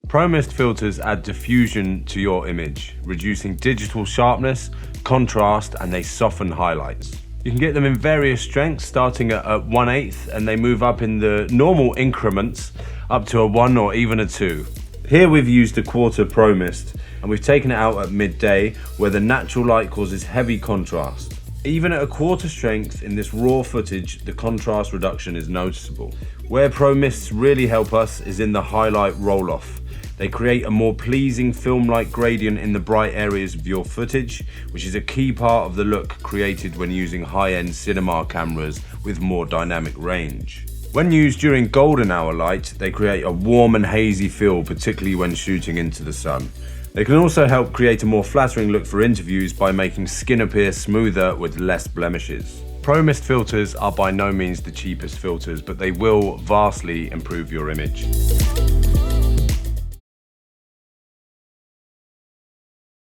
Pro Mist filters add diffusion to your image, reducing digital sharpness, contrast, and they soften highlights. You can get them in various strengths, starting at 1/8, and they move up in the normal increments up to a 1 or even a 2. Here we've used a 1/4 Pro Mist, and we've taken it out at midday where the natural light causes heavy contrast. Even at a 1/4 strength in this raw footage, the contrast reduction is noticeable. Where Pro Mists really help us is in the highlight roll-off. They create a more pleasing film-like gradient in the bright areas of your footage, which is a key part of the look created when using high-end cinema cameras with more dynamic range. When used during golden hour light, they create a warm and hazy feel, particularly when shooting into the sun. They can also help create a more flattering look for interviews by making skin appear smoother with less blemishes. Pro Mist filters are by no means the cheapest filters, but they will vastly improve your image.